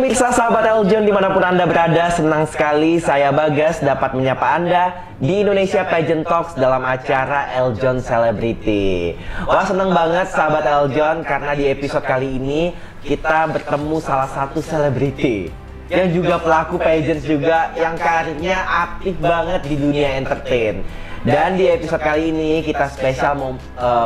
Pemirsa sahabat Eljon dimanapun Anda berada, senang sekali saya Bagas dapat menyapa Anda di Indonesia Pageant Talks dalam acara Eljon Celebrity. Wah, senang banget sahabat Eljon karena di episode kali ini kita bertemu salah satu selebriti yang juga pelaku pageant juga yang karirnya aktif banget di dunia entertain. Dan di episode kali ini kita spesial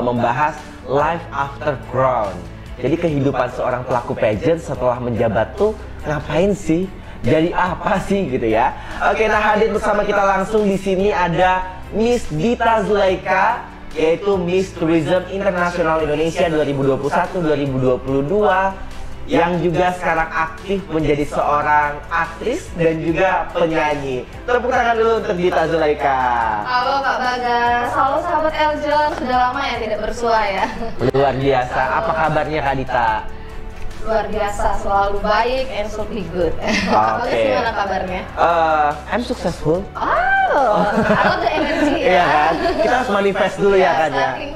membahas Life After Crown. Jadi kehidupan seorang pelaku pageant setelah menjabat tuh ngapain sih? Jadi apa sih gitu ya? Oke, nah hadir bersama kita langsung di sini ada Miss Dita Zulaika, yaitu Miss Tourism International Indonesia 2021-2022 yang juga sekarang aktif menjadi seorang aktris dan juga penyanyi. Tepuk tangan dulu untuk Dita Zulaika. Halo Kak Bagas, halo sahabat Eljon, sudah lama ya tidak bersua ya. Luar biasa, apa kabarnya Kak Dita? Luar biasa, selalu baik and so be good. Bagas gimana kabarnya? I'm successful. Oh, I love the energy ya. Iya kan? Kita harus manifest dulu ya kan ya. Starting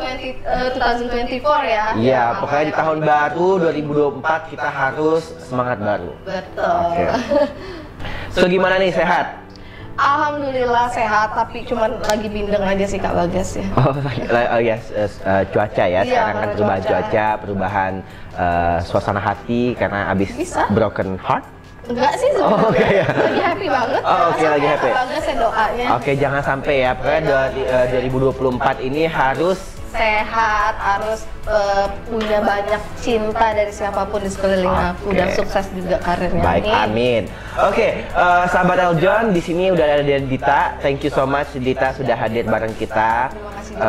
2024 ya. Iya, pokoknya di tahun baru 2024 kita harus semangat baru. Betul. Okay. So gimana nih, sehat? Alhamdulillah sehat, tapi cuman lagi bindeng aja sih Kak Bagas ya. Oh yes, cuaca ya, sekarang kan perubahan cuaca, perubahan suasana hati karena abis broken heart. Enggak sih sebenarnya. Okay, ya. Lagi happy banget. Oke, lagi happy. Bagas ya doanya. Oke, jangan sampai ya, pokoknya 2024 ini harus sehat, harus punya banyak cinta dari siapapun di sekeliling aku dan sukses juga karirnya. Baik, amin. Oke, sahabat Eljon, di sini udah ada Dita. Thank you so much Dita sudah hadir bareng kita. Terima kasih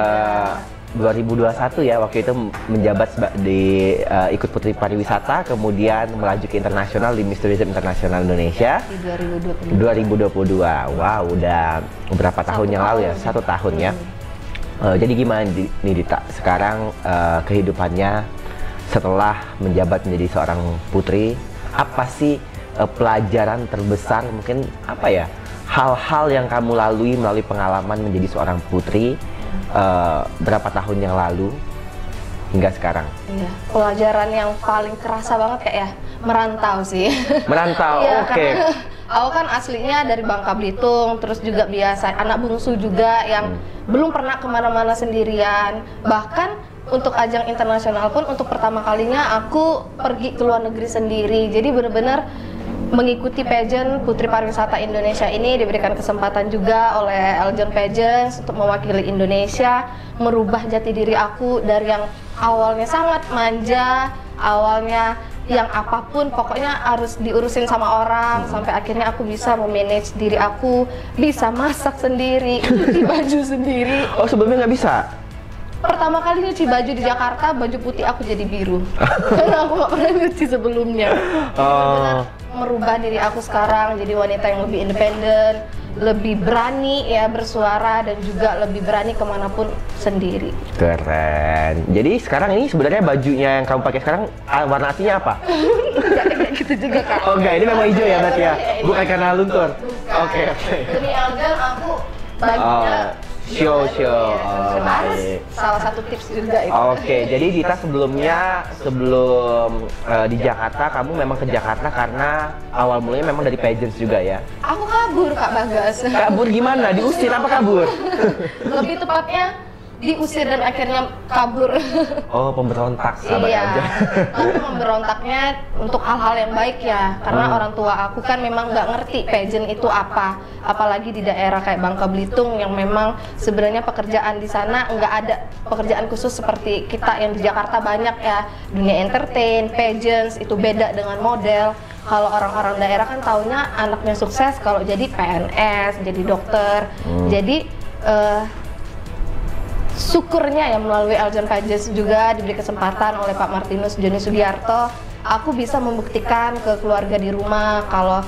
2021 ya, waktu itu menjabat di ikut Putri Pariwisata, kemudian melaju ke internasional di Miss Tourism International Indonesia di 2022. Wow, udah beberapa tahun yang lalu ya, 1 tahun ya. Jadi gimana nih Dita sekarang kehidupannya setelah menjabat menjadi seorang putri? Apa sih pelajaran terbesar, mungkin apa ya, hal-hal yang kamu lalui melalui pengalaman menjadi seorang putri berapa tahun yang lalu hingga sekarang? Iya, pelajaran yang paling kerasa banget kayak ya merantau sih. Merantau, ya, oke. Aku kan aslinya dari Bangka Belitung, terus juga biasa anak bungsu juga yang belum pernah kemana-mana sendirian. Bahkan untuk ajang internasional pun untuk pertama kalinya aku pergi ke luar negeri sendiri. Jadi benar-benar mengikuti pageant Putri Pariwisata Indonesia ini, diberikan kesempatan juga oleh Eljon Pageants untuk mewakili Indonesia, merubah jati diri aku dari yang awalnya sangat manja, awalnya yang apapun pokoknya harus diurusin sama orang, sampai akhirnya aku bisa memanage diri aku, bisa masak sendiri, cuci baju sendiri. Oh, sebelumnya nggak bisa? Pertama kali nyuci baju di Jakarta, baju putih aku jadi biru karena aku nggak pernah nyuci sebelumnya. Benar-benar merubah diri aku sekarang jadi wanita yang lebih independen, lebih berani ya bersuara, dan juga lebih berani kemanapun sendiri. Keren. Jadi sekarang ini sebenarnya bajunya yang kamu pakai sekarang warna aslinya apa? Enggak gitu juga Kak. Oh enggak, ini memang hijau ya berarti ya? Bukan karena luntur? Oke. Demi Eljon aku bajunya show. Salah satu tips juga itu. Oke, jadi Dita sebelum di Jakarta, kamu memang ke Jakarta karena awal mulanya memang dari pageants juga ya? Aku kabur Kak Bagas. Kabur gimana? Diusir apa kabur? Lebih tepatnya diusir dan akhirnya kabur. Oh, pemberontak sahabat aja. Tapi pemberontaknya untuk hal-hal yang baik ya, karena orang tua aku kan memang nggak ngerti pageant itu apa, apalagi di daerah kayak Bangka Belitung yang memang sebenarnya pekerjaan di sana nggak ada pekerjaan khusus seperti kita yang di Jakarta banyak ya, dunia entertain, pageants itu beda dengan model. Kalau orang-orang daerah kan taunya anaknya sukses kalau jadi PNS, jadi dokter, jadi syukurnya ya melalui Eljon Pageants juga diberi kesempatan oleh Pak Martinus Joni Sugiarto, aku bisa membuktikan ke keluarga di rumah kalau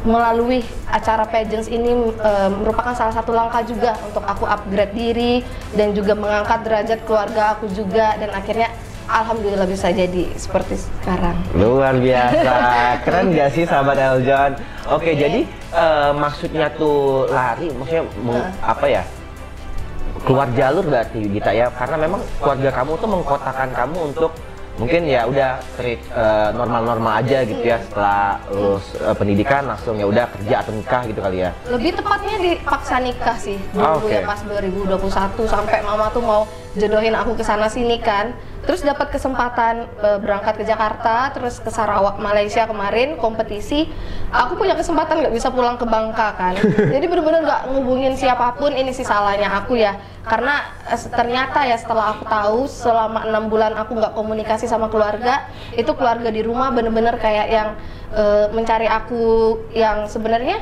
melalui acara pageants ini merupakan salah satu langkah juga untuk aku upgrade diri dan juga mengangkat derajat keluarga aku juga, dan akhirnya alhamdulillah bisa jadi seperti sekarang. Luar biasa, keren gak sih sahabat Eljon? Oke, jadi maksudnya tuh lari, maksudnya apa ya? Keluar jalur berarti Dita ya, karena memang keluarga kamu tuh mengkotakan kamu untuk mungkin ya udah straight normal-normal aja gitu ya, setelah lulus pendidikan langsung ya udah kerja atau nikah gitu kali ya. Lebih tepatnya dipaksa nikah sih dulu ya, pas 2021 sampai mama tuh mau jodohin aku ke sana sini kan. Terus dapat kesempatan berangkat ke Jakarta, terus ke Sarawak Malaysia kemarin kompetisi. Aku punya kesempatan nggak bisa pulang ke Bangka kan. Jadi bener-bener nggak ngubungin siapapun, ini sih salahnya aku ya. Karena ternyata ya setelah aku tahu selama 6 bulan aku nggak komunikasi sama keluarga, itu keluarga di rumah bener-bener kayak yang mencari aku, yang sebenarnya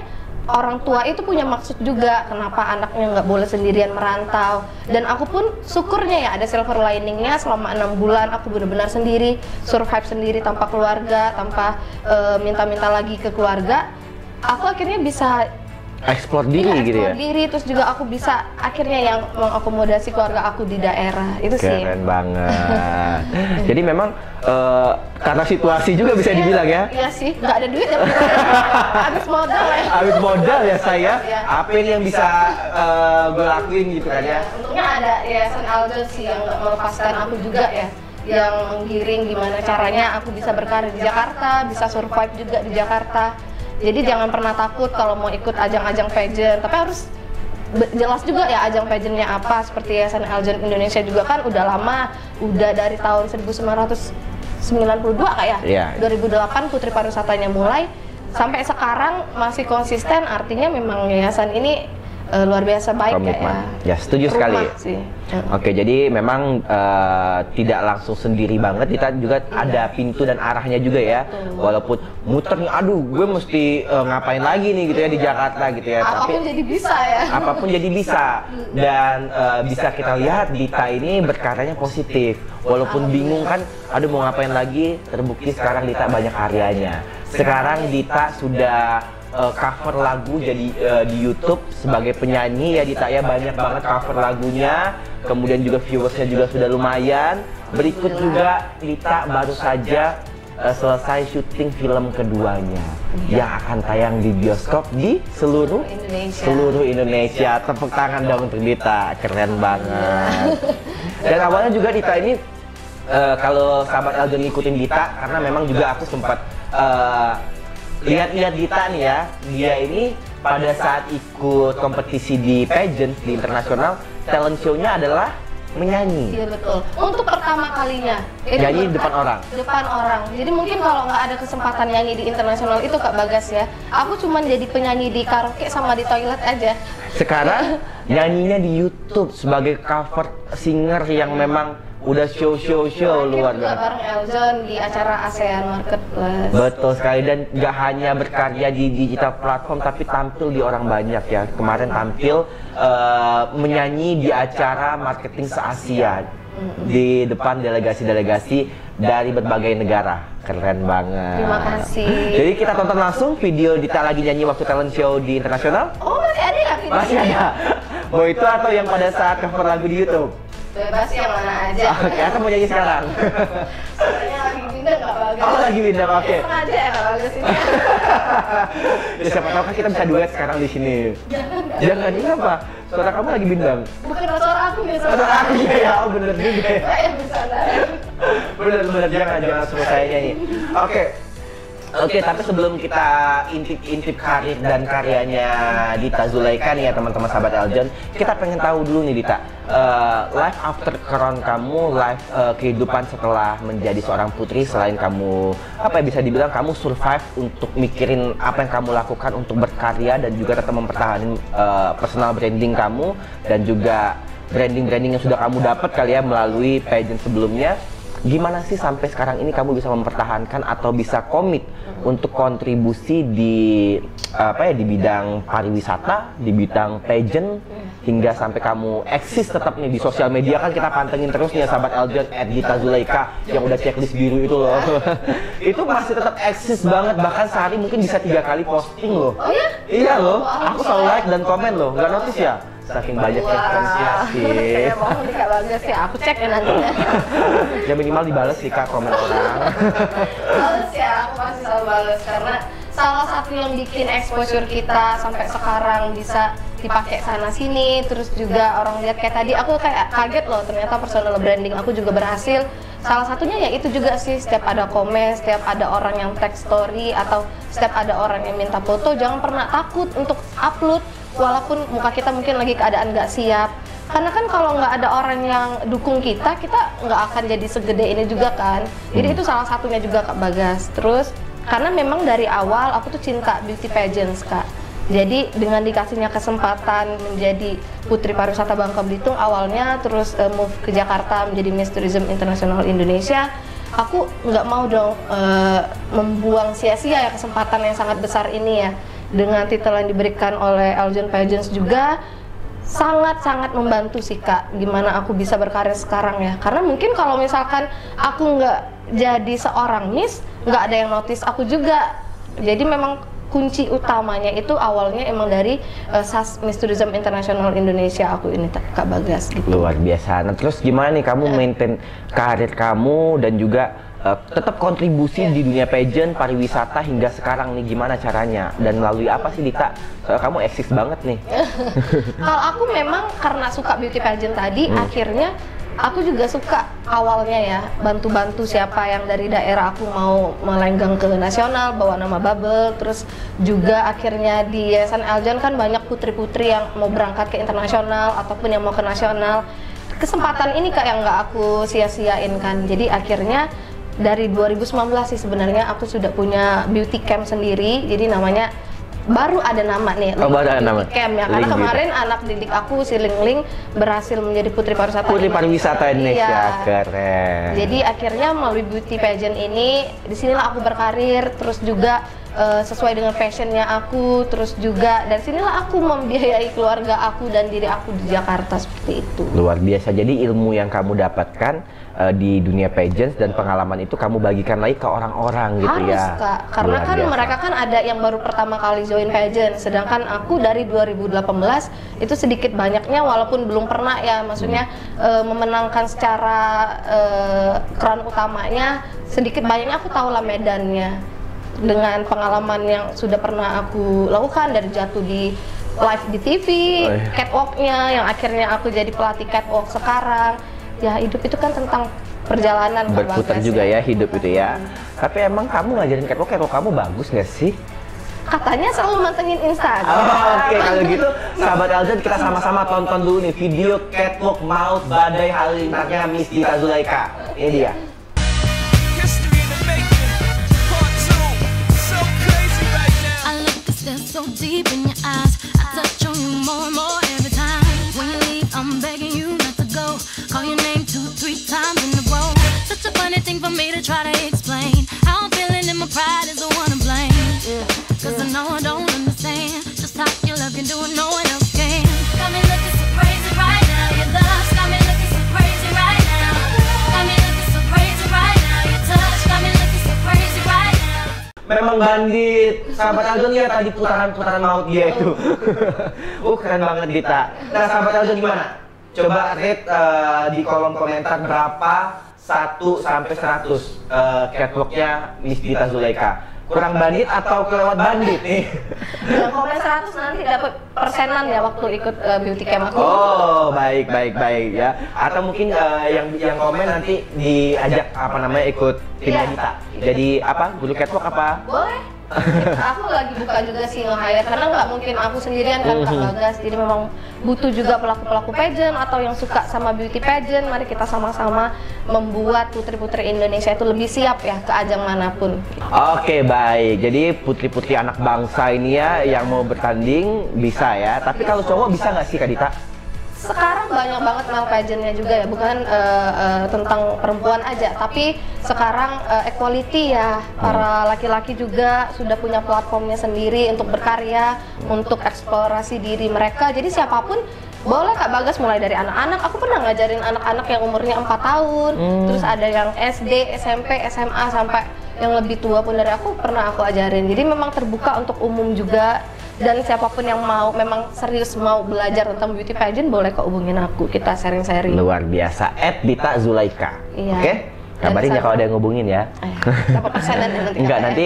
orang tua itu punya maksud juga kenapa anaknya nggak boleh sendirian merantau. Dan aku pun syukurnya ya ada silver liningnya, selama 6 bulan aku benar-benar sendiri, survive sendiri tanpa keluarga, tanpa minta-minta lagi ke keluarga. Aku akhirnya bisa Explore diri gitu ya? Explore diri, terus juga aku bisa akhirnya yang mengakomodasi keluarga aku di daerah, itu sih. Keren banget. Jadi memang karena situasi juga bisa dibilang ya? Iya sih, nggak ada duit ya. Habis modal ya. Habis modal ya saya, apa ini yang bisa gue lakuin gitu kan ya? Untungnya ada Yayasan Aljon sih yang nggak melepaskan aku juga ya, yang menggiring gimana caranya aku bisa berkarir di Jakarta, bisa survive juga di Jakarta. Jadi jangan pernah takut kalau mau ikut ajang-ajang pageant, tapi harus jelas juga ya ajang pageantnya apa. Seperti Yayasan Aljon Indonesia juga kan udah lama, udah dari tahun 1992 kayak ya? 2008 Putri Pariwisatanya mulai, sampai sekarang masih konsisten, artinya memang yayasan ini luar biasa baik ya. Setuju sekali. Sih. Oke, jadi memang tidak langsung sendiri banget, kita juga ada pintu dan arahnya juga ya. Walaupun muter nih, aduh gue mesti ngapain lagi nih gitu ya di Jakarta gitu ya. Apapun jadi bisa ya. Apapun jadi bisa. Dan bisa kita lihat Dita ini berkaryanya positif. Walaupun bingung kan, aduh mau ngapain lagi, terbukti sekarang Dita banyak karyanya. Sekarang Dita sudah cover lagu jadi di YouTube sebagai penyanyi ya Dita ya, banyak banget cover lagunya, kemudian juga viewersnya juga sudah lumayan. Berikut juga Dita baru saja selesai syuting film keduanya yang akan tayang di bioskop di seluruh Indonesia. Tepuk tangan dong untuk Dita, keren banget. Dan awalnya juga Dita ini kalau sahabat Aljon ngikutin Dita, karena memang juga aku sempat lihat-lihat Dita nih ya, dia ini pada saat ikut kompetisi di pageant di internasional, talent show-nya adalah menyanyi. Iya betul. Untuk pertama kalinya. Nyanyi di depan orang. Depan orang. Jadi mungkin kalau nggak ada kesempatan nyanyi di internasional itu Kak Bagas ya, aku cuman jadi penyanyi di karaoke sama di toilet aja. Sekarang nyanyinya di YouTube sebagai cover singer yang memang udah show luar biasa. Bareng Eljon di acara ASEAN Marketplace. Betul sekali, dan nggak hanya berkarya di digital platform tapi tampil di orang banyak ya. Kemarin tampil menyanyi di acara marketing se-Asia di depan delegasi-delegasi dari berbagai negara. Keren banget. Terima kasih. Jadi kita tonton langsung video Dita lagi nyanyi waktu talent show di internasional. Oh masih ada ya videonya? Masih ada. Mau itu atau yang pada saat cover lagu di YouTube? Bebas yang mana aja. Oke, aku mau nyanyi sekarang. Soalnya lagi bindeng Kak Bagas. Oh, lagi bindeng, oke. Aja ya Kak Bagas ini. Ya, siapa tahu kan kita bisa duet sekarang di sini. Jangan, ini apa? Suara kamu lagi bindeng. Bukan suara aku ya, suara aku ya, oh bener juga ya. Saya bisa Bener, jangan suruh saya nyanyi. Oke, tapi sebelum kita intip karir dan karyanya Dita Zulaika nih ya teman-teman sahabat Aljon, kita pengen tahu dulu nih Dita, life after crown kamu, life kehidupan setelah menjadi seorang putri, selain kamu apa ya bisa dibilang kamu survive untuk mikirin apa yang kamu lakukan untuk berkarya dan juga tetap mempertahankan personal branding kamu dan juga branding yang sudah kamu dapat kali ya melalui pageant sebelumnya. Gimana sih sampai sekarang ini kamu bisa mempertahankan atau bisa komit untuk kontribusi di di bidang pariwisata, di bidang pageant, hingga sampai kamu eksis tetap nih di sosial media. Kan kita pantengin terus nih ya sahabat Aljon @DitaZulaika yang udah checklist biru itu loh. Itu masih tetap eksis banget, bahkan sehari mungkin bisa 3 kali posting loh. Oh ya? Iya loh, aku selalu like dan komen loh, nggak notice ya? Saking banyak referensi. Saya mohon di Kak Bagas ya, aku cek ya nanti. Ya minimal dibales sih Kak komen orang. Bales ya, aku pasti selalu bales karena salah satu yang bikin exposure kita sampai sekarang bisa dipakai sana sini, terus juga orang lihat kayak tadi aku kayak kaget loh ternyata personal branding aku juga berhasil salah satunya ya itu juga sih, setiap ada komen, setiap ada orang yang tag story atau setiap ada orang yang minta foto, jangan pernah takut untuk upload walaupun muka kita mungkin lagi keadaan nggak siap, karena kan kalau nggak ada orang yang dukung kita nggak akan jadi segede ini juga kan. Jadi itu salah satunya juga Kak Bagas. Terus karena memang dari awal aku tuh cinta beauty pageants Kak. Jadi dengan dikasihnya kesempatan menjadi Putri Pariwisata Bangka Belitung awalnya, terus move ke Jakarta menjadi Miss Tourism International Indonesia, aku nggak mau dong membuang sia-sia ya kesempatan yang sangat besar ini ya. Dengan titel yang diberikan oleh Eljon Pageants juga sangat-sangat membantu sih Kak, gimana aku bisa berkarir sekarang ya. Karena mungkin kalau misalkan aku nggak jadi seorang Miss, nggak ada yang notice aku juga. Jadi memang kunci utamanya itu awalnya emang dari SAS Miss Tourism International Indonesia aku ini Kak Bagas gitu. Luar biasa. Nah terus gimana nih kamu maintain karir kamu dan juga tetap kontribusi di dunia pageant pariwisata hingga sekarang nih, gimana caranya dan melalui apa sih Dita? Soalnya kamu eksis banget nih. Kalau aku memang karena suka beauty pageant tadi, akhirnya aku juga suka awalnya ya bantu-bantu siapa yang dari daerah aku mau melenggang ke nasional, bawa nama Bubble. Terus juga akhirnya di Yayasan Eljon kan banyak putri-putri yang mau berangkat ke internasional ataupun yang mau ke nasional. Kesempatan ini Kak yang nggak aku sia-siain kan. Jadi akhirnya dari 2019 sih sebenarnya aku sudah punya beauty camp sendiri. Jadi namanya baru ada nama nih, baru ada nama camp ya, karena kemarin anak didik aku si Ling Ling berhasil menjadi Putri Pariwisata Indonesia. Iya. Keren. Jadi akhirnya melalui beauty pageant ini, disinilah aku berkarir, terus juga sesuai dengan passionnya aku, terus juga dari sinilah aku membiayai keluarga aku dan diri aku di Jakarta seperti itu. Luar biasa. Jadi ilmu yang kamu dapatkan di dunia pageants dan pengalaman itu kamu bagikan lagi ke orang-orang gitu ya. Harus Kak, karena kan mereka kan ada yang baru pertama kali join pageant, sedangkan aku dari 2018 itu sedikit banyaknya walaupun belum pernah ya, maksudnya memenangkan secara crown utamanya, sedikit banyaknya aku tahu lah medannya. Dengan pengalaman yang sudah pernah aku lakukan dari jatuh di live di TV, catwalknya yang akhirnya aku jadi pelatih catwalk sekarang. Ya hidup itu kan tentang perjalanan berputar juga ya hidup itu ya. Tapi emang kamu ngajarin catwalk kamu bagus nggak sih? Katanya selalu mantengin Instagram. Oke, kalau gitu sahabat Eljon kita sama-sama tonton dulu nih video catwalk maut badai halilintarnya Miss Dita Zulaika. Ini dia. So deep in your eyes, I touch on you more and more every time. When you leave, I'm begging you not to go. Call your name 2-3 times in a row. Such a funny thing for me to try to explain. How I'm feeling and my pride is the one to blame. Cause I know I don't understand just how your love can do it, no one else can. Got me looking so crazy right now. Your love's got me looking so crazy right now. Got me looking so crazy right now. Your touch got me looking so crazy right now. Memang bandit, sahabat Eljon ya tadi putaran-putaran maut dia itu. Keren banget Dita. Nah sahabat Eljon gimana? Coba rate di kolom komentar berapa 1 sampai 100 catwalknya Miss Dita Zulaika. Kurang bandit atau kelewat bandit nih? Yang komen 100 nanti dapat persenan ya waktu ikut beauty camp aku. Oh, baik ya. Atau mungkin yang komen nanti diajak ikut timnya Dita. Jadi apa? Guru catwalk apa? Boleh. Aku lagi buka juga sih nge-hire karena nggak mungkin aku sendirian kan Kak Bagas. Jadi memang butuh juga pelaku-pelaku pageant atau yang suka sama beauty pageant. Mari kita sama-sama membuat putri-putri Indonesia itu lebih siap ya ke ajang manapun. Oke, baik. Jadi putri-putri anak bangsa ini ya yang mau bertanding bisa ya. Tapi kalau cowok bisa nggak sih Kak Dita? Sekarang banyak banget male pageantnya juga ya, bukan tentang perempuan aja, tapi sekarang equality ya, para laki-laki juga sudah punya platformnya sendiri untuk berkarya, untuk eksplorasi diri mereka. Jadi siapapun boleh Kak Bagas, mulai dari anak-anak. Aku pernah ngajarin anak-anak yang umurnya 4 tahun, terus ada yang SD, SMP, SMA, sampai yang lebih tua pun dari aku pernah aku ajarin. Jadi memang terbuka untuk umum juga. Dan siapapun yang mau memang serius mau belajar tentang beauty pageant boleh kok hubungin aku, kita sharing-sharing. Luar biasa, @Dita Zulaika. Iya. Oke? Kabarin ya kalau ada yang ngubungin ya. Berapa persenan nanti? Enggak, nanti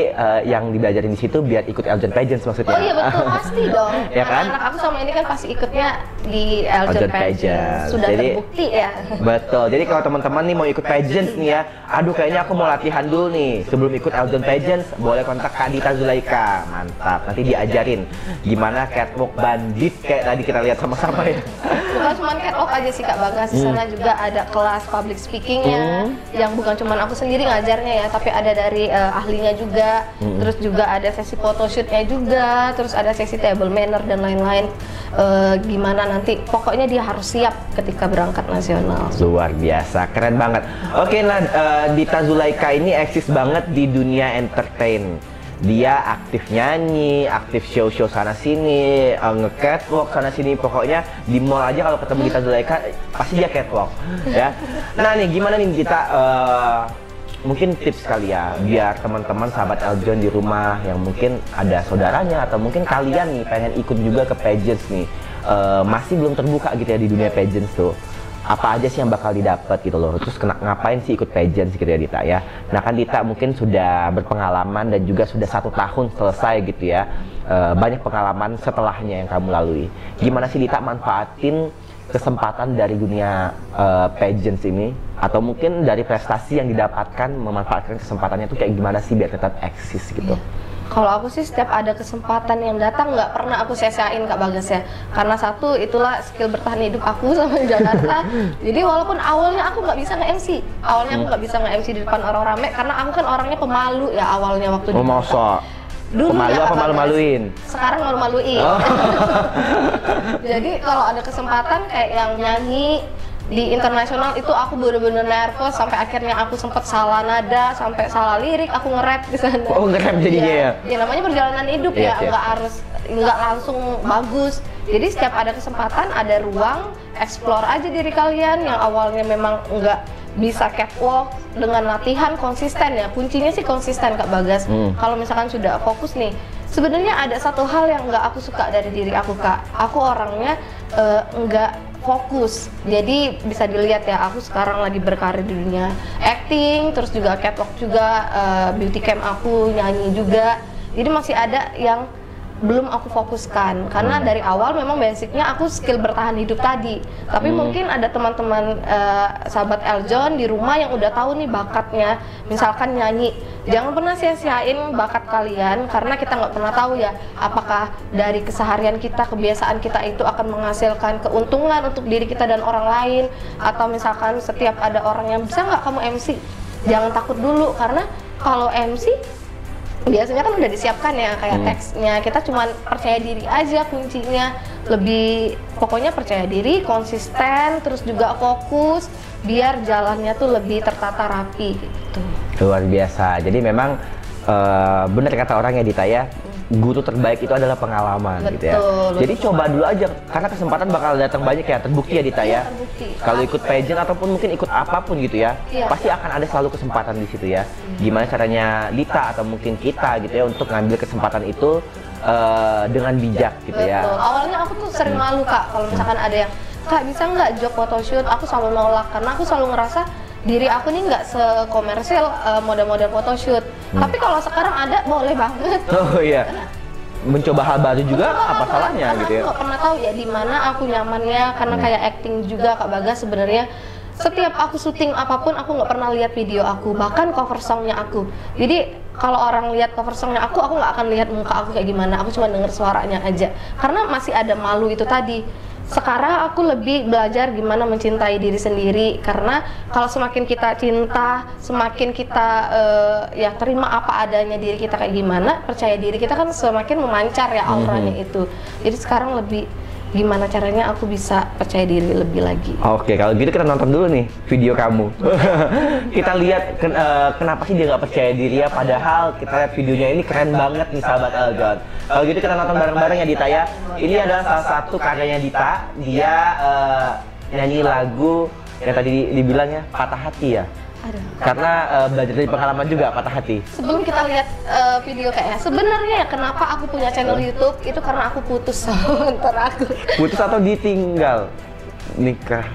yang dibelajarin di situ biar ikut Eljon Pageants maksudnya. Oh iya betul, pasti dong. Ya kan? Anak aku sama ini kan pasti ikutnya di Eljon Pageants. Sudah terbukti ya. Betul. Jadi kalau teman-teman nih mau ikut pageants nih ya, aduh kayaknya aku mau latihan dulu nih sebelum ikut Eljon Pageants, boleh kontak Kak Dita Zulaika. Mantap. Nanti diajarin gimana catwalk bandit kayak tadi kita lihat sama-sama ya. Bukan cuma catwalk aja sih Kak Bagas, di sana juga ada kelas public speakingnya, yang bukan cuma aku sendiri ngajarnya ya, tapi ada dari ahlinya juga, terus juga ada sesi photoshootnya juga, terus ada sesi table manner dan lain-lain. Gimana nanti, pokoknya dia harus siap ketika berangkat nasional. Luar biasa, keren banget. Oke, nah Dita Zulaika ini eksis banget di dunia entertain. Dia aktif nyanyi, aktif show-show sana sini, nge-catwalk sana sini. Pokoknya di mall aja kalau ketemu Dita Zulaika pasti dia catwalk ya. Nah nih gimana nih Dita, mungkin tips kali ya biar teman-teman sahabat Eljon di rumah yang mungkin ada saudaranya atau mungkin kalian nih pengen ikut juga ke pageants nih, masih belum terbuka gitu ya di dunia pageants tuh. Apa aja sih yang bakal didapat gitu loh, terus ngapain sih ikut pageants gitu ya Dita ya. Nah kan Dita mungkin sudah berpengalaman dan juga sudah 1 tahun selesai gitu ya, banyak pengalaman setelahnya yang kamu lalui. Gimana sih Dita manfaatin kesempatan dari dunia pageants ini, atau mungkin dari prestasi yang didapatkan, memanfaatkan kesempatannya itu kayak gimana sih biar tetap eksis gitu? Kalau aku sih setiap ada kesempatan yang datang nggak pernah aku sia-siain Kak Bagas ya. Karena satu, itulah skill bertahan hidup aku sama di Jakarta. Jadi walaupun awalnya aku nggak bisa nge-MC, awalnya aku nggak bisa nge-MC di depan orang rame karena aku kan orangnya pemalu ya awalnya waktu di Jakarta. Masa? Dulu pemalu ya, apa malu-maluin? Sekarang malu-maluin. Oh. Jadi kalau ada kesempatan kayak yang nyanyi di internasional itu aku bener-bener nervous sampai akhirnya aku sempat salah nada, sampai salah lirik, aku nge-rap di sana. Oh, nge-rap jadinya ya? Ya namanya perjalanan hidup ya, nggak langsung bagus. Jadi setiap ada kesempatan, ada ruang, explore aja diri kalian yang awalnya memang nggak bisa catwalk, dengan latihan konsisten ya. Kuncinya sih konsisten Kak Bagas. Kalau misalkan sudah fokus nih, sebenarnya ada satu hal yang nggak aku suka dari diri aku Kak. Aku orangnya nggak fokus. Jadi bisa dilihat ya, aku sekarang lagi berkarir di dunia acting, terus juga catwalk juga, beauty camp aku, nyanyi juga. Jadi masih ada yang belum aku fokuskan karena dari awal memang basicnya aku skill bertahan hidup tadi. Tapi mungkin ada teman-teman sahabat Eljon di rumah yang udah tahu nih bakatnya, misalkan nyanyi. Jangan pernah sia-siain bakat kalian karena kita nggak pernah tahu ya apakah dari keseharian kita, kebiasaan kita itu akan menghasilkan keuntungan untuk diri kita dan orang lain, atau misalkan setiap ada orang yang bisa nggak kamu MC, jangan takut dulu karena kalau MC biasanya kan udah disiapkan ya kayak teksnya, kita cuman percaya diri aja kuncinya, lebih pokoknya percaya diri, konsisten, terus juga fokus biar jalannya tuh lebih tertata rapi gitu. Luar biasa. Jadi memang benar kata orang ya Dita ya, guru terbaik itu adalah pengalaman. Betul, gitu ya. Jadi coba dulu aja karena kesempatan bakal datang banyak ya, terbukti ya Dita ya. Kalau ikut pageant ataupun mungkin ikut apapun gitu ya, pasti akan ada selalu kesempatan di situ ya. Gimana caranya Dita atau mungkin kita gitu ya untuk ngambil kesempatan itu dengan bijak gitu ya. Awalnya aku tuh sering malu Kak kalau misalkan ada yang Kak bisa nggak job photoshoot, aku selalu nolak karena aku selalu ngerasa diri aku nih nggak sekomersil model-model photoshoot. Tapi kalau sekarang ada, boleh banget. Oh iya, mencoba hal baru juga apa salahnya gitu ya. Aku nggak pernah tahu ya di mana aku nyamannya, karena kayak acting juga Kak Bagas sebenarnya. Setiap aku syuting apapun aku nggak pernah lihat video aku, bahkan cover songnya aku. Jadi kalau orang lihat cover songnya aku nggak akan lihat muka aku kayak gimana, aku cuma denger suaranya aja. Karena masih ada malu itu tadi. Sekarang aku lebih belajar gimana mencintai diri sendiri, karena kalau semakin kita cinta, semakin kita ya terima apa adanya diri kita kayak gimana, percaya diri kita kan semakin memancar ya auranya itu. Jadi sekarang lebih gimana caranya aku bisa percaya diri lebih lagi. Oke, kalau gitu kita nonton dulu nih video kamu. Kita lihat kenapa sih dia nggak percaya diri ya, padahal kita lihat videonya ini keren banget nih sahabat Eljon. Kalau gitu kita nonton bareng-bareng ya Dita ya. Ini adalah salah satu karyanya Dita. Dia nyanyi lagu yang tadi dibilangnya Patah Hati ya. Aduh. Karena belajar dari pengalaman juga Patah Hati. Sebelum kita lihat video kayaknya, sebenarnya ya kenapa aku punya channel YouTube itu karena aku putus sama mentor aku. Putus atau ditinggal? nikah.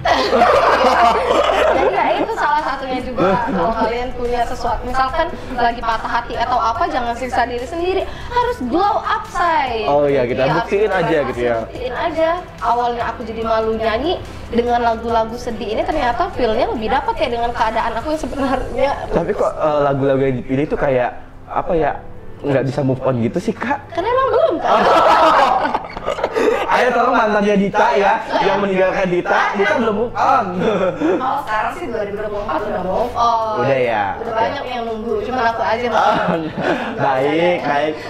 Jadi ya itu salah satunya juga. Kalau kalian punya sesuatu, misalkan lagi patah hati atau apa, jangan siksa diri sendiri. Harus glow up, say. Oh iya, kita buktiin aja gitu ya. Buktiin aja. Awalnya aku jadi malu nyanyi dengan lagu-lagu sedih ini, ternyata feel-nya lebih dapat ya dengan keadaan aku yang sebenarnya. Tapi kok lagu-lagu yang dipilih itu kayak apa ya? Nggak bisa move on gitu sih, Kak? Karena emang belum kan? Ayo tolong mantannya Dita ya, yang meninggalkan Dita belum move on. Oh, sekarang sih 2024 udah move on. Udah ya? Udah banyak yang nunggu, cuman aku aja yang Baik.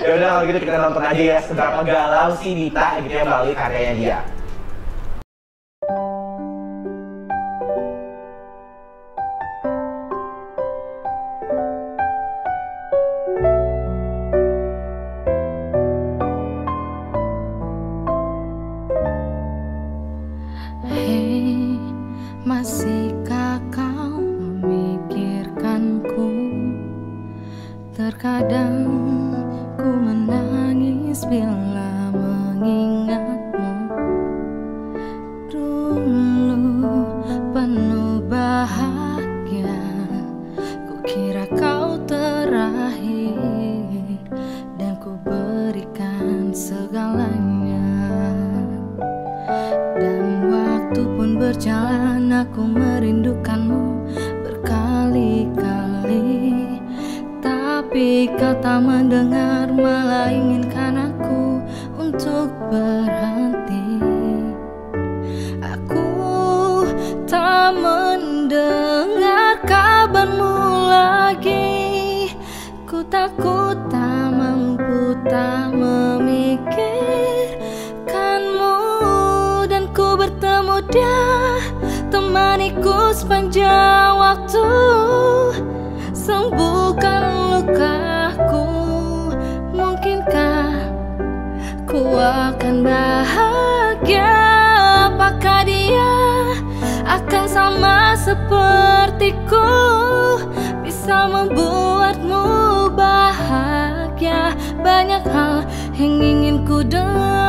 Ya udah kalau gitu kita nonton aja ya seberapa galau si Dita gitu ya melalui karyanya dia. Masihkah kau memikirkanku? Terkadang ku menangis bila mengingatmu. Dulu penuh bahagia, ku kira kau terakhir, dan ku berikan segalanya. Dan waktu pun berjalan, aku merindukanmu berkali-kali. Tapi kau tak mendengar, malah inginkan aku untuk berhenti. Aku tak mendengar kabarmu lagi. Ku takut tak mampu, tak memikirkanmu. Dan ku bertemu dia, temaniku sepanjang waktu. Sembuhkan lukaku, mungkinkah ku akan bahagia? Apakah dia akan sama sepertiku, bisa membuatmu bahagia? Banyak hal yang ingin ku dengar.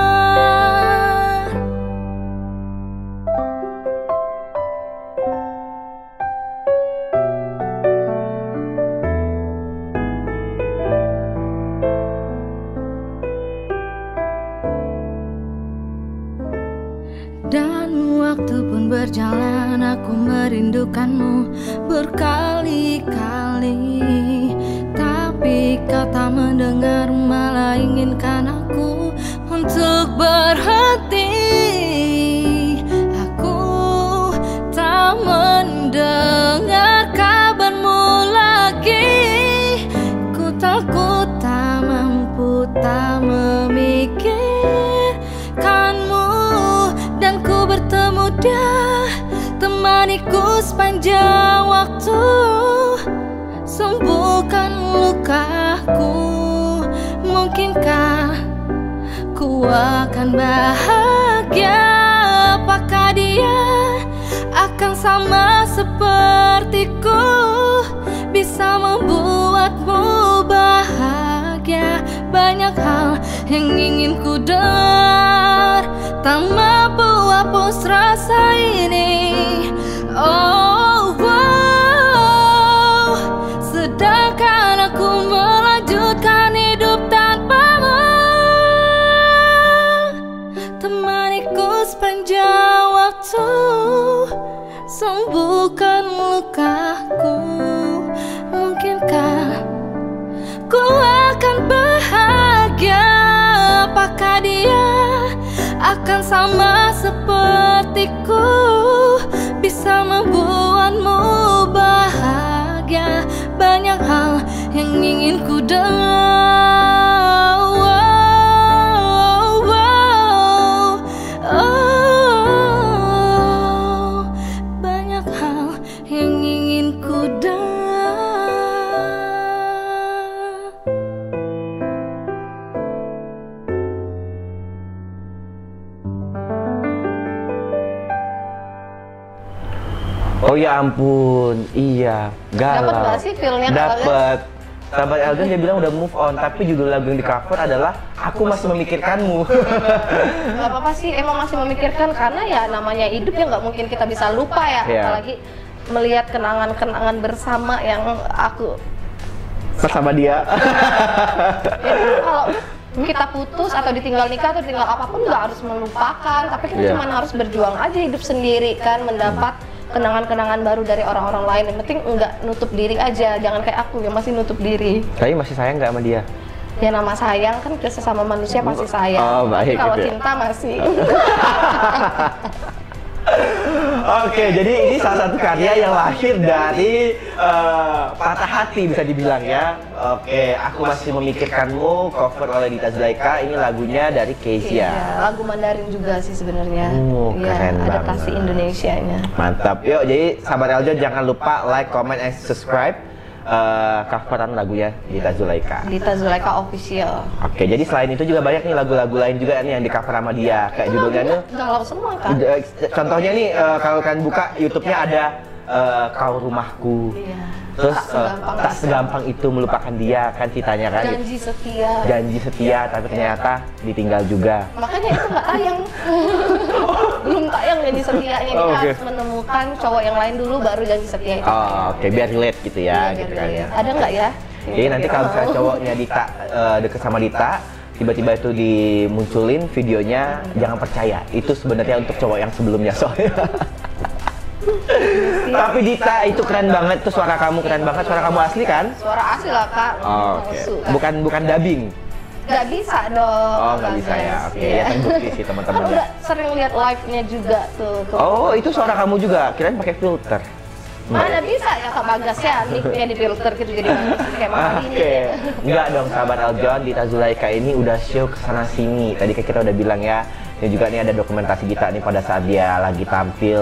Dan waktu pun berjalan, aku merindukanmu berkali-kali. Tapi kau tak mendengar, malah inginkan aku untuk berhenti. Aku tak mendengar kabarmu lagi. Ku takut tak mampu, tak memikirkanmu. Dan ku bertemu dia, temaniku sepanjang waktu. Sembuhkan lukaku, mungkinkah ku akan bahagia? Apakah dia akan sama sepertiku, bisa membuatmu bahagia? Banyak hal yang ingin ku dengar, tak mampu hapus rasa ini. Oh, wow. Sedangkan aku melanjutkan hidup tanpamu. Temaniku sepanjang waktu, sembuhkan lukaku. Mungkinkah ku akan bahagia? Apakah dia akan sama sepertiku, bisa membuatmu bahagia? Banyak hal yang ingin ku dengar. Banyak hal yang ingin ku dengar. Oh ya ampun, iya, galau. Dapet gak sih feel-nya? Dapet. sahabat Eljon dia bilang udah move on, tapi judul lagu yang di cover adalah Aku Masih Memikirkanmu. Gak apa-apa sih, emang masih memikirkan karena ya namanya hidup ya nggak mungkin kita bisa lupa ya, apalagi melihat kenangan-kenangan bersama yang aku bersama dia. Ya, kalau kita putus atau ditinggal nikah atau ditinggal apapun nggak harus melupakan, tapi kita cuma harus berjuang aja hidup sendiri kan, mendapat kenangan-kenangan baru dari orang-orang lain. Yang penting nggak nutup diri aja, jangan kayak aku yang masih nutup diri. Tapi masih sayang nggak sama dia? Ya nama sayang kan ke sesama manusia pasti sayang. Oh, baik, kalau gitu ya. cinta masih. Oke, jadi ini salah satu karya yang lahir dari patah hati bisa dibilang ya. Oke, Aku Masih Memikirkanmu, cover oleh Dita Zulaika. Ini lagunya dari Kezia. Iya, lagu Mandarin juga sih sebenarnya. Keren banget. Adaptasi Indonesianya. Mantap. Yuk, jadi sahabat Eljon jangan lupa like, comment, and subscribe coveran lagunya Dita Zulaika. Dita Zulaika Official. Oke, jadi selain itu juga banyak nih lagu-lagu lain juga nih yang di cover sama dia. Kayak judulnya nih. Galau semua kan? Contohnya nih kalau kalian buka YouTube-nya ada Kau Rumahku. Iya. Terus tak segampang itu melupakan dia kan ceritanya kan. Janji setia. Janji setia tapi ternyata ditinggal juga. Makanya itu nggak tayang. Belum tayang Janji Setia ini. Oh, Dia okay. harus menemukan cowok yang lain dulu baru Janji Setia itu. Oh, oke, biar relate gitu ya, Iya, gitu biar kan ya. relate. Ada nggak ya? Jadi nanti kalau misalnya cowoknya Dita deket sama Dita, tiba-tiba itu dimunculin videonya, jangan percaya. Itu sebenarnya untuk cowok yang sebelumnya soalnya. Tapi Dita itu keren banget, itu suara kamu keren banget, suara kamu asli kan? Suara asli lah kak. Oh, oke. Bukan dubbing. Nggak bisa dong. Oh, nggak bisa ya. Oke, ya terbukti sih teman-teman Kan ya. udah sering lihat live-nya juga tuh. Oh, itu suara kamu juga. Kirain pakai filter. Mana bisa ya Kak Bagas ya, mic-nya di filter gitu jadi bagus kayak Mama Dini. Oke, enggak dong sahabat Eljon, Dita Zulaika ini udah show kesana sini. Tadi kayak kita udah bilang ya. Dan juga nih ada dokumentasi Dita nih pada saat dia lagi tampil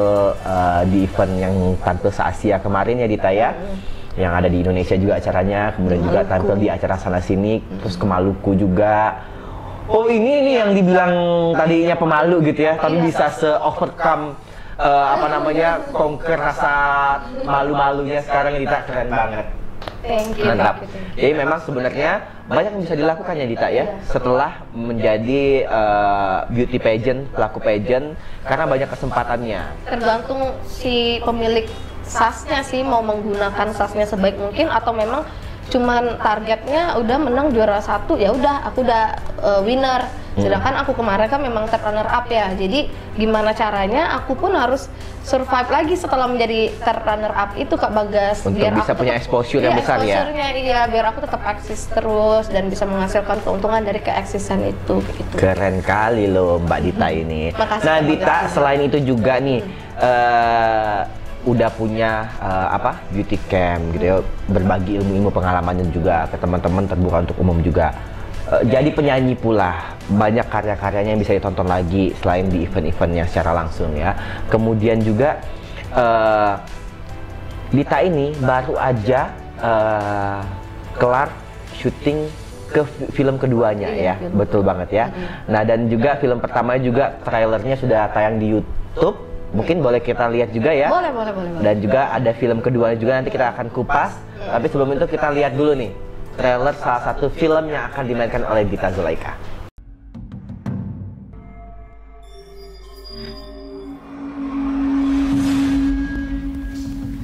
di event yang tampil se-Asia kemarin ya Dita ya. Yang ada di Indonesia juga acaranya, kemudian juga tampil di acara sana sini, terus ke Maluku juga. Oh ini nih yang dibilang tadinya pemalu gitu ya, tapi bisa se-overcome apa namanya, conquer rasa malu-malunya sekarang. Dita keren banget. Thank you. Mantap. Thank you. Jadi memang sebenarnya banyak yang bisa dilakukan ya Dita ya, setelah menjadi beauty pageant, pelaku pageant, karena banyak kesempatannya. Tergantung si pemilik sasnya sih mau menggunakan sasnya sebaik mungkin atau memang cuman targetnya udah menang juara 1 ya udah aku udah winner. Sedangkan aku kemarin kan memang third runner up ya. Jadi gimana caranya aku pun harus survive lagi setelah menjadi third runner up itu Kak Bagas. Untuk bisa aku punya tetap- exposure yang besar ya. exposure-nya, iya, biar aku tetap eksis terus dan bisa menghasilkan keuntungan dari keeksisan itu gitu. Keren kali loh Mbak Dita ini. Makasih, Nah Kak Dita Bagas. selain itu juga nih udah punya apa beauty camp gitu ya, berbagi ilmu-ilmu pengalamannya juga ke teman-teman, terbuka untuk umum juga. Jadi penyanyi pula, banyak karya-karyanya yang bisa ditonton lagi selain di event-eventnya secara langsung ya. Kemudian juga Dita ini baru aja kelar syuting ke film keduanya ya, betul banget ya. Nah dan juga film pertamanya juga trailernya sudah tayang di YouTube. Mungkin boleh kita lihat juga ya. Boleh. Dan juga ada film kedua juga nanti kita akan kupas. Tapi sebelum itu kita lihat dulu nih trailer salah satu film yang akan dimainkan oleh Dita Zulaika.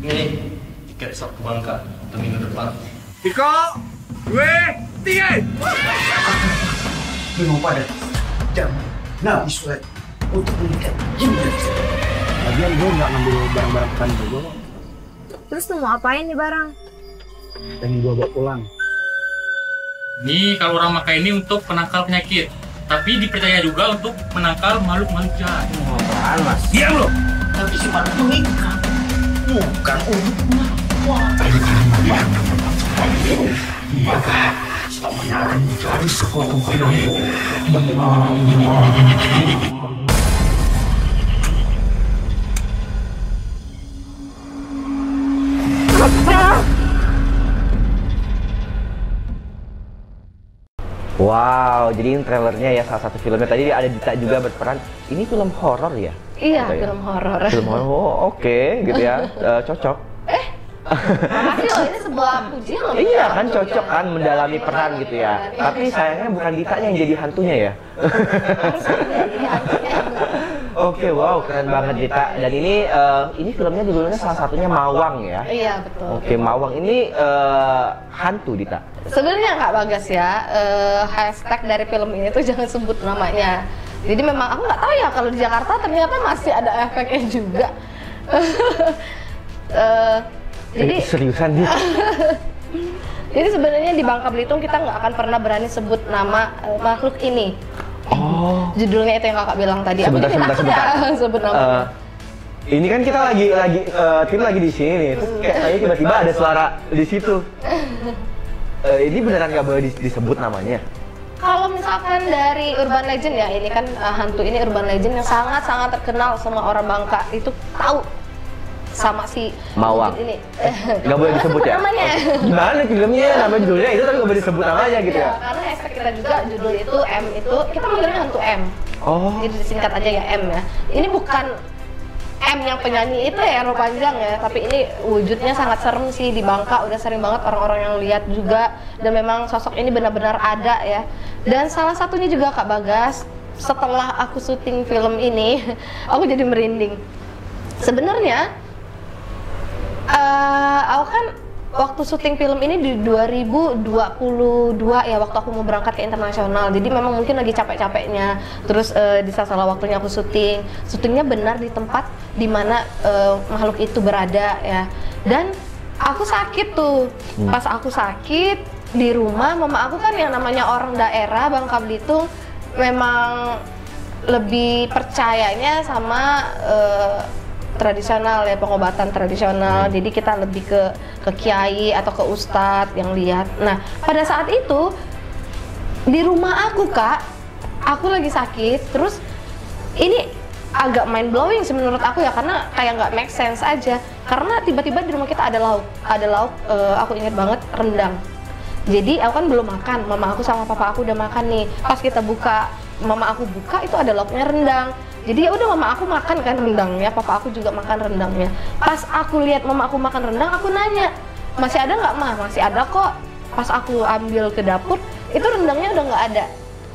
Ini tiket pesawat ke Bangka untuk minggu depan. Tiko, 2, 3. Bingung pada jam Nabi Suhaib untuk meningkat jumlah. Lagian gue nggak ngambil barang-barang pesan gue kok. Terus lu mau apain nih barang? Pengen gue bawa pulang. Ini kalau orang makan ini untuk penangkal penyakit, tapi dipercaya juga untuk menangkal makhluk-makhluk jahat. Apaan mas? Diam lo. Tapi cuma mengikat, bukan untuk melawan. Maka selamanya akan mencari sekuatu film. Wow, jadi ini trailernya ya salah satu filmnya. Tadi ada Dita juga berperan. Ini film horor ya? Iya, Gitu ya? film horor. Film horor, oh, oke gitu ya, cocok. Makasih loh, ini sebuah pujian loh. Iya kan, cocok kan mendalami peran gitu ya. Tapi sayangnya bukan Ditanya yang jadi hantunya ya. Harus jadi hantunya. Oke, wow, keren banget Dita. Dan ini filmnya judulnya salah satunya Mawang ya. Iya betul. Oke, Mawang ini hantu Dita. Sebenarnya Kak Bagas ya, hashtag dari film ini tuh jangan sebut namanya. Jadi memang aku nggak tahu ya kalau di Jakarta ternyata masih ada efeknya juga. Jadi seriusan dia. Jadi sebenarnya di Bangka Belitung kita nggak akan pernah berani sebut nama makhluk ini. Oh. Judulnya itu yang kakak bilang tadi. Sebentar. Sebut nama. Ini kan kita tim lagi di sini nih. Terus kayak tiba-tiba ada suara di situ. Ini beneran nggak boleh disebut namanya? Kalau misalkan dari urban legend ya, ini kan hantu ini urban legend yang sangat-sangat terkenal sama orang Bangka. Itu tahu sama si Mawang ini. Nggak boleh disebut ya? Namanya. Gimana filmnya? Nama judulnya itu tapi nggak boleh disebut namanya gitu ya? Karena hashtag kita juga judul itu M itu kita manggilnya hantu M. Oh. Jadi disingkat aja ya M ya. Ini bukan M yang penyanyi itu ya, yang panjang ya, tapi ini wujudnya sangat serem sih di Bangka. Udah sering banget orang-orang yang lihat juga, dan memang sosok ini benar-benar ada ya. Dan salah satunya juga Kak Bagas, setelah aku syuting film ini, aku jadi merinding. Sebenarnya aku kan waktu syuting film ini di 2022 ya, waktu aku mau berangkat ke internasional. Jadi memang mungkin lagi capek-capeknya. Terus di salah waktunya aku syutingnya benar di tempat di mana makhluk itu berada ya. Dan aku sakit tuh. Pas aku sakit di rumah, mama aku kan yang namanya orang daerah Bangka Belitung memang lebih percayanya sama tradisional ya, pengobatan tradisional. Jadi kita lebih ke kiai atau ke ustadz yang lihat. Nah pada saat itu di rumah aku Kak, aku lagi sakit. Terus ini agak mind blowing sih menurut aku ya, karena kayak nggak make sense aja. Karena tiba-tiba di rumah kita ada lauk, aku ingat banget, rendang. Jadi aku kan belum makan, mama aku sama papa aku udah makan nih. Pas kita buka, mama aku buka itu ada lauknya rendang. Jadi ya udah mama aku makan kan rendangnya, papa aku juga makan rendangnya. Pas aku lihat mama aku makan rendang, aku nanya, masih ada nggak mah? Masih ada kok. Pas aku ambil ke dapur, itu rendangnya udah nggak ada.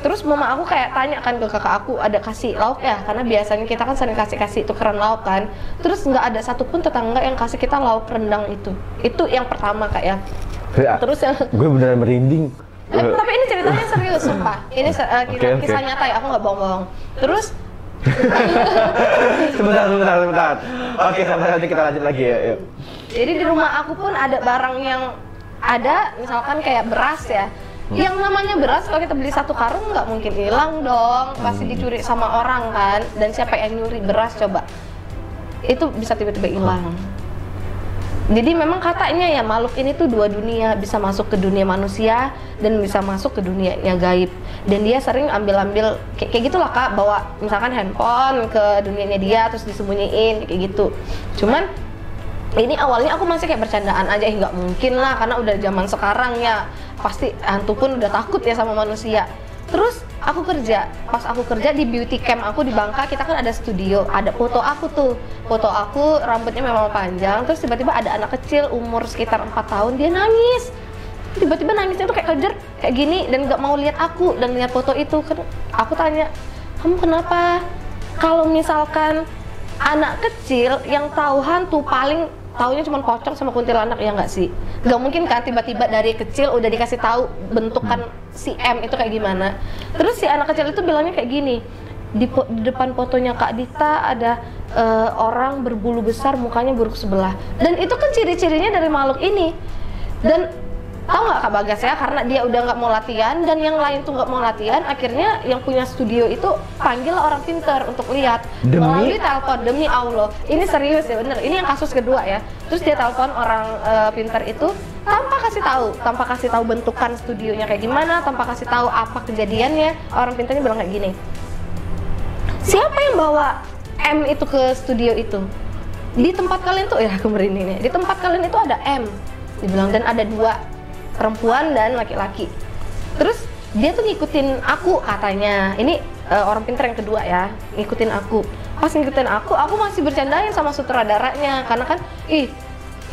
Terus mama aku kayak tanya kan ke kakak aku, ada kasih lauk ya? Karena biasanya kita kan sering kasih tukeran lauk kan. Terus nggak ada satupun tetangga yang kasih kita lauk rendang itu. Itu yang pertama Kak ya. Terus yang gue beneran merinding. Tapi ini ceritanya serius sumpah. Ini kisah nyata ya, aku nggak bohong-bohong. Terus sebentar. Oke, sampai nanti kita lanjut lagi ya. Yuk. Jadi di rumah aku pun ada barang yang ada, misalkan kayak beras ya. Yang namanya beras kalau kita beli satu karung nggak mungkin hilang dong, pasti dicuri sama orang kan. Dan siapa yang nyuri beras coba? Itu bisa tiba-tiba hilang. Jadi memang katanya ya makhluk ini tuh dua dunia, bisa masuk ke dunia manusia dan bisa masuk ke dunia yang gaib. Dan dia sering ambil kayak gitulah Kak, bawa misalkan handphone ke dunianya dia terus disembunyiin kayak gitu. Cuman ini awalnya aku masih kayak bercandaan aja, nggak mungkin lah karena udah zaman sekarang ya, pasti hantu pun udah takut ya sama manusia. Terus aku kerja, pas aku kerja di beauty camp aku di Bangka, kita kan ada studio, ada foto aku tuh. Foto aku rambutnya memang panjang, terus tiba-tiba ada anak kecil umur sekitar 4 tahun, dia nangis. Tiba-tiba nangisnya tuh kayak kejer, kayak gini, dan gak mau lihat aku dan lihat foto itu. Aku tanya, kamu kenapa? Kalau misalkan anak kecil yang tahu hantu paling taunya cuma pocong sama kuntilanak, ya nggak sih? Nggak mungkin kan tiba-tiba dari kecil udah dikasih tahu bentukan si M itu kayak gimana. Terus si anak kecil itu bilangnya kayak gini, di depan fotonya Kak Dita ada orang berbulu besar, mukanya buruk sebelah. Dan itu kan ciri-cirinya dari makhluk ini. Dan tahu nggak Kak Bagas ya, karena dia udah nggak mau latihan dan yang lain tuh nggak mau latihan, akhirnya yang punya studio itu panggil orang pintar untuk lihat melalui telepon. Demi Allah, ini serius ya, bener, ini yang kasus kedua ya. Terus dia telepon orang pintar itu tanpa kasih tahu bentukan studionya kayak gimana, tanpa kasih tahu apa kejadiannya. Orang pintarnya bilang kayak gini, siapa yang bawa M itu ke studio itu? Di tempat kalian tuh, ya aku merinding nih, di tempat kalian itu ada M, dibilang, dan ada 2 perempuan dan laki-laki. Terus dia tuh ngikutin aku katanya. Ini orang pintar yang kedua ya, ngikutin aku. Pas ngikutin aku masih bercandain sama sutradaranya, karena kan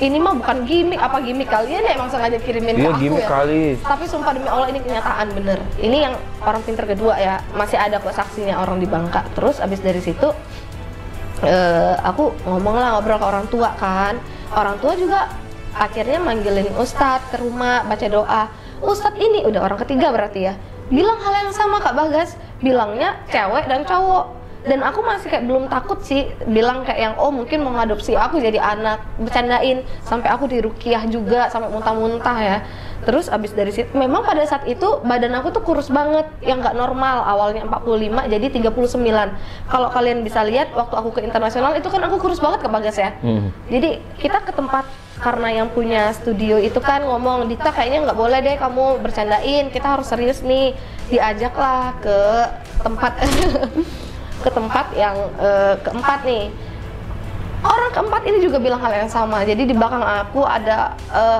ini mah bukan gimmick, apa gimmick kalian ya emang sengaja kirimin ke Iya, aku gimmick ya. kali. Tapi sumpah demi Allah ini kenyataan bener. Ini yang orang pinter kedua ya, masih ada kok saksinya orang di Bangka. Terus abis dari situ aku ngomong lah, ngobrol ke orang tua kan. Orang tua juga akhirnya manggilin Ustadz ke rumah baca doa. Ustadz ini udah orang ketiga berarti ya, bilang hal yang sama Kak Bagas, bilangnya cewek dan cowok. Dan aku masih kayak belum takut sih, bilang kayak yang oh mungkin mau ngadopsi aku jadi anak, bercandain sampai aku diruqyah juga sampai muntah-muntah ya. Terus abis dari situ, memang pada saat itu badan aku tuh kurus banget, yang nggak normal, awalnya 45 jadi 39. Kalau kalian bisa lihat waktu aku ke internasional itu kan aku kurus banget Kak Bagas ya. Jadi kita ke tempat, karena yang punya studio itu kan ngomong, Dita kayaknya nggak boleh deh kamu bercandain, kita harus serius nih. Diajaklah ke tempat ke tempat yang keempat nih. Orang keempat ini juga bilang hal yang sama. Jadi di belakang aku ada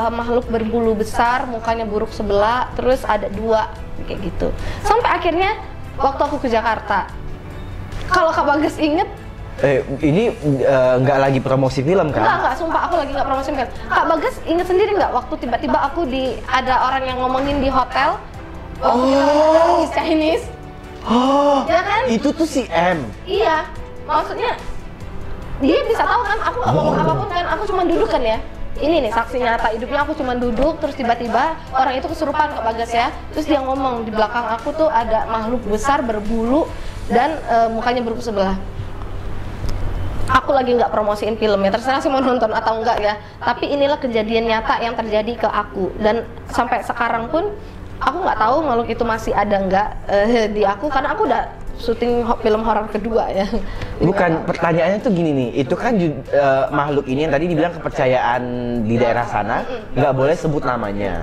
makhluk berbulu besar, mukanya buruk sebelah, terus ada 2 kayak gitu. Sampai akhirnya waktu aku ke Jakarta, kalau Kak Bagas inget, ini nggak lagi promosi film kan? Enggak, sumpah aku lagi nggak promosi film. Kak Bagas inget sendiri nggak waktu tiba-tiba aku ada orang yang ngomongin di hotel, waktu kita Chinese. Oh, ya kan? itu tuh si M. Iya, maksudnya dia bisa tahu kan aku ngomong apapun kan, aku cuma duduk kan ya. Ini nih saksi nyata hidupnya, aku cuma duduk terus tiba-tiba orang itu kesurupan Kak Bagas ya. Terus dia ngomong di belakang aku tuh ada makhluk besar berbulu dan mukanya buruk sebelah. Aku lagi nggak promosiin filmnya, terserah sih mau nonton atau enggak ya. Tapi inilah kejadian nyata yang terjadi ke aku, dan sampai sekarang pun aku nggak tahu makhluk itu masih ada nggak di aku, karena aku udah syuting film horor kedua ya. Bukan, pertanyaannya tuh gini nih, itu kan makhluk ini yang tadi dibilang kepercayaan di daerah sana nggak boleh sebut namanya.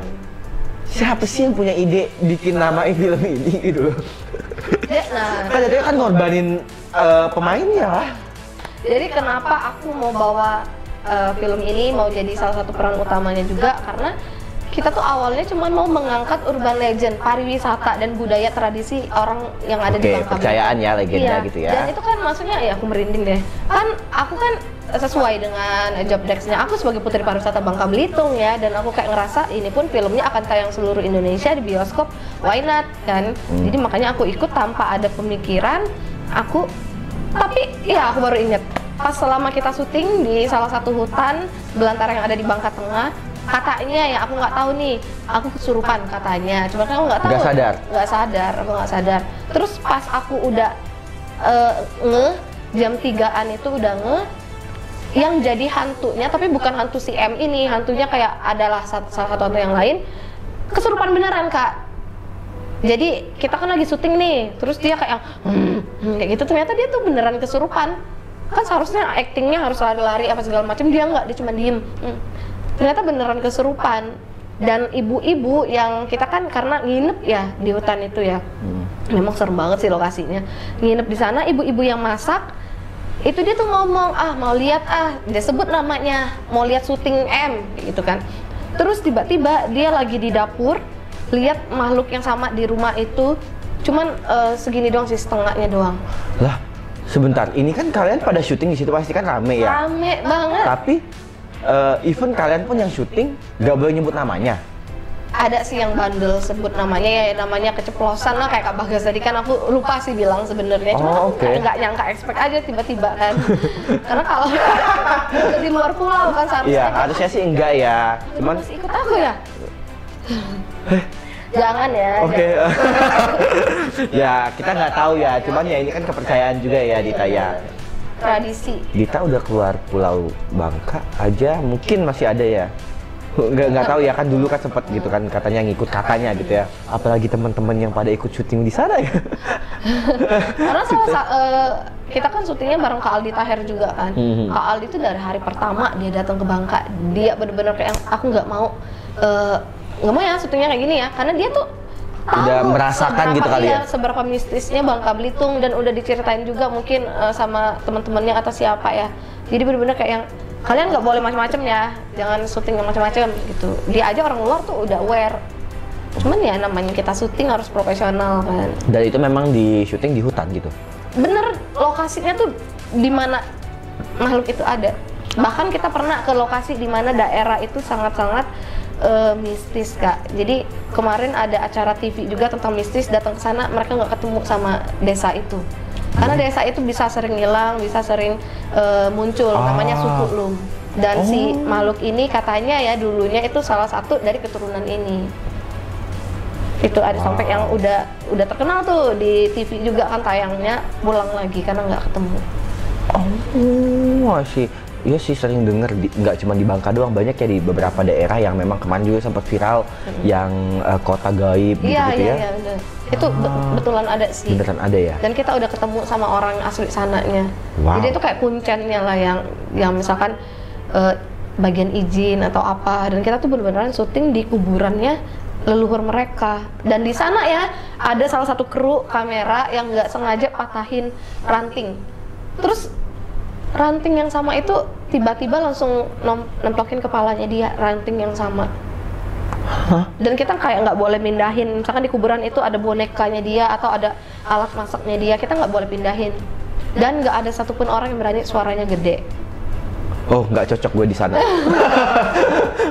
Siapa sih yang punya ide bikin namain film ini gitu loh? Nah, Kan jadinya kan ngorbanin pemainnya lah. jadi kenapa aku mau bawa film ini, mau jadi salah satu peran utamanya juga, karena kita tuh awalnya cuma mau mengangkat urban legend, pariwisata dan budaya tradisi orang yang ada di Bangka. Kepercayaan ya, legenda gitu ya. Dan itu kan maksudnya ya aku merinding deh. Kan aku kan sesuai dengan job desk-nya aku sebagai Putri Pariwisata Bangka Belitung ya, dan aku kayak ngerasa ini pun filmnya akan tayang seluruh Indonesia di bioskop, why not kan? Jadi makanya aku ikut tanpa ada pemikiran. Tapi ya aku baru inget pas selama kita syuting di salah satu hutan belantara yang ada di Bangka Tengah, katanya ya aku nggak tahu nih, aku kesurupan katanya, cuma kan aku nggak tahu. Aku nggak sadar. Terus pas aku udah jam 3-an itu udah yang jadi hantunya, tapi bukan hantu si M ini, hantunya kayak adalah salah satu hantu yang lain, kesurupan beneran Kak. Jadi kita kan lagi syuting nih, terus dia kayak kayak gitu, ternyata dia tuh beneran kesurupan. Kan seharusnya actingnya harus lari-lari apa segala macam, dia nggak, dia cuma diem. Ternyata beneran kesurupan. Dan ibu-ibu yang kita kan karena nginep ya di hutan itu ya, memang serem banget sih lokasinya. Nginep di sana, ibu-ibu yang masak itu dia tuh ngomong mau lihat dia sebut namanya, mau lihat syuting M gitu kan. Terus tiba-tiba dia lagi di dapur lihat makhluk yang sama di rumah itu, cuman segini doang sih, setengahnya doang. Lah, sebentar, ini kan kalian pada syuting di situ pasti kan rame ya? Rame banget. Tapi even kalian pun yang syuting nggak boleh nyebut namanya? Ada sih yang bandel sebut namanya, ya namanya keceplosan lah kayak Kak Bagas tadi kan, aku lupa sih bilang sebenarnya, cuma aku nggak nyangka, expect aja tiba-tiba kan. Karena kalau di luar pulau kan seharusnya. Iya, harusnya sih enggak ya. Cuman masih ikut aku ya. Jangan ya. Oke. Ya kita nggak tahu ya, cuman ya ini kan kepercayaan juga ya Dita ya. Tradisi. Dita udah keluar Pulau Bangka aja, mungkin masih ada ya. Nggak tahu ya, kan dulu kan sempet gitu kan katanya ngikut katanya gitu ya. Apalagi teman-teman yang pada ikut syuting di sana ya. Karena kita kan syutingnya bareng Kak Aldi Taher juga kan. Kak Aldi itu dari hari pertama dia datang ke Bangka, dia bener-bener kayak aku nggak mau ya syutingnya kayak gini ya, karena dia tuh udah merasakan gitu kali ya, seberapa mistisnya Bangka Belitung, dan udah diceritain juga mungkin sama teman-temannya atau siapa ya. Jadi bener-bener kayak yang kalian nggak boleh macam-macam ya, jangan syuting yang macam-macam gitu. Dia aja orang luar tuh udah aware. Cuman ya namanya kita syuting harus profesional kan. Dan itu memang di syuting di hutan gitu. Bener, lokasinya tuh di mana makhluk itu ada. Bahkan kita pernah ke lokasi di mana daerah itu sangat-sangat mistis Kak. Jadi kemarin ada acara TV juga tentang mistis, datang ke sana mereka nggak ketemu sama desa itu. Karena desa itu bisa sering hilang, bisa sering muncul, namanya suku Lum. Dan si makhluk ini katanya ya dulunya itu salah satu dari keturunan ini. Itu ada sampai yang udah terkenal tuh di TV juga kan tayangnya, pulang lagi karena nggak ketemu. Sih. Iya sih sering denger, nggak cuma di Bangka doang, banyak ya di beberapa daerah yang memang kemarin juga sempat viral yang kota gaib gitu ya. Iya, bener. Itu betulan ada sih. Beneran ada ya? Dan kita udah ketemu sama orang asli sananya. Wow. Jadi itu kayak kuncennya lah yang misalkan bagian izin atau apa, dan kita tuh bener-beneran syuting di kuburannya leluhur mereka. Dan di sana ya ada salah satu kru kamera yang nggak sengaja patahin ranting. Terus ranting yang sama itu tiba-tiba langsung nemplokin kepalanya dia, ranting yang sama. Dan kita kayak nggak boleh pindahin, misalkan di kuburan itu ada bonekanya dia atau ada alat masaknya dia, kita nggak boleh pindahin. Dan nggak ada satupun orang yang berani suaranya gede. Oh, nggak cocok gue di sana.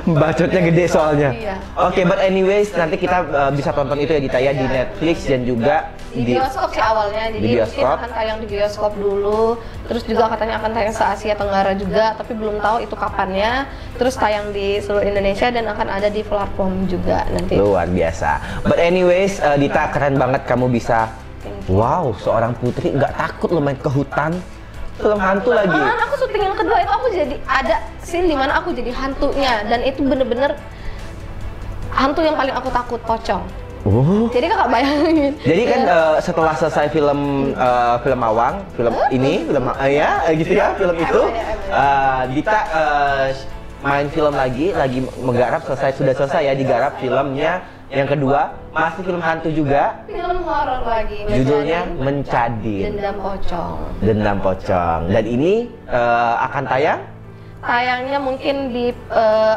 Bacotnya gede soalnya. Iya. Oke, but anyways, nanti kita bisa tonton itu ya ditayang di Netflix dan juga di bioskop sih awalnya. Jadi mungkin akan tayang di bioskop dulu. Terus juga katanya akan tayang se Asia Tenggara juga, tapi belum tahu itu kapannya. Terus tayang di seluruh Indonesia dan akan ada di platform juga nanti. Luar biasa. But anyways, Dita, keren banget kamu bisa. Wow, seorang putri nggak takut lo main ke hutan. Film hantu lagi. Aku syuting yang kedua itu aku jadi ada scene dimana aku jadi hantunya, dan itu bener-bener hantu yang paling aku takut, pocong. Jadi kakak bayangin. Jadi kan setelah selesai film Mawang, film ini, film gitu ya, film itu, Dita main film lagi menggarap, sudah selesai ya digarap filmnya yang kedua, masih film hantu juga. Film horor lagi. Judulnya Mencadi. Dendam Pocong. Dan ini akan tayang? Tayangnya mungkin di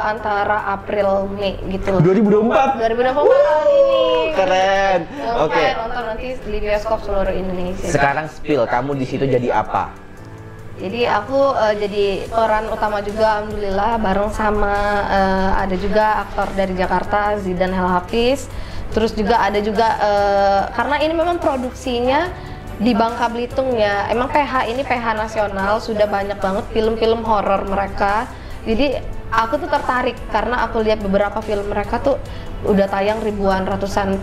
antara April Mei gitu. 2024 kali ini. Keren. Oke. Nonton nanti di bioskop seluruh Indonesia. Sekarang spill, kamu di situ jadi apa? Jadi aku jadi peran utama juga, alhamdulillah, bareng sama ada juga aktor dari Jakarta, Zidan Helhafiz. Terus juga ada juga karena ini memang produksinya di Bangka Belitung ya. Emang PH ini PH nasional, sudah banyak banget film-film horor mereka. Jadi aku tuh tertarik karena aku lihat beberapa film mereka tuh udah tayang ratusan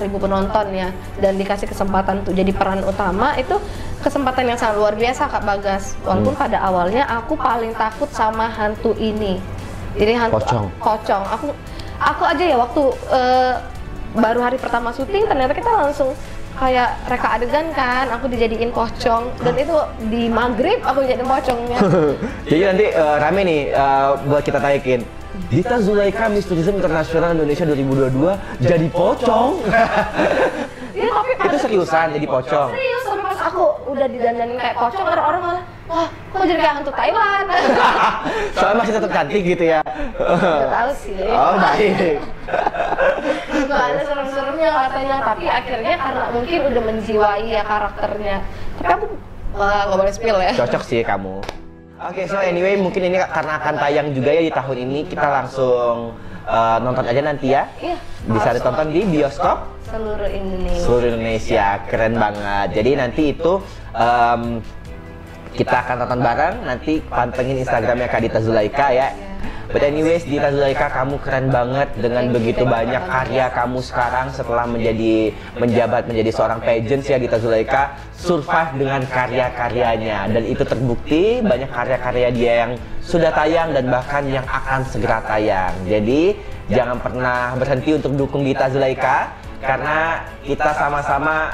ribu penonton ya, dan dikasih kesempatan untuk jadi peran utama, itu kesempatan yang sangat luar biasa Kak Bagas. Walaupun pada awalnya aku paling takut sama hantu ini. Jadi hantu pocong. Aku aja ya waktu baru hari pertama syuting ternyata kita langsung kayak reka adegan kan, aku dijadiin pocong, dan itu di maghrib aku jadi pocongnya. Jadi nanti rame nih buat kita tayangin. Dita Zulaika Miss Tourism Internasional Indonesia 2022 jadi pocong. Ya, tapi itu seriusan jadi pocong? Serius, sampai pas aku udah didandanin kayak pocong, orang-orang malah, wah kok jadi kayak hantu Thailand. Soalnya masih tetap cantik gitu ya? Gak tahu sih. Oh baik. Gak ada serem-seremnya katanya, tapi akhirnya karena mungkin udah menjiwai ya karakternya. Tapi aku gak boleh spill ya. Cocok sih kamu. Oke, so anyway mungkin ini karena akan tayang juga ya di tahun ini, kita langsung nonton aja nanti ya. Iya. Bisa ditonton di bioskop seluruh Indonesia. Seluruh Indonesia, keren banget. Jadi nanti itu kita akan nonton bareng, nanti pantengin Instagramnya Kak Dita Zulaika ya. But anyways, Dita Zulaika, kamu keren banget dengan begitu banyak karya kamu sekarang setelah menjabat menjadi seorang pageant ya. Dita Zulaika survive dengan karya-karyanya, dan itu terbukti banyak karya-karya dia yang sudah tayang dan bahkan yang akan segera tayang. Jadi jangan pernah berhenti untuk dukung Dita Zulaika, karena kita sama-sama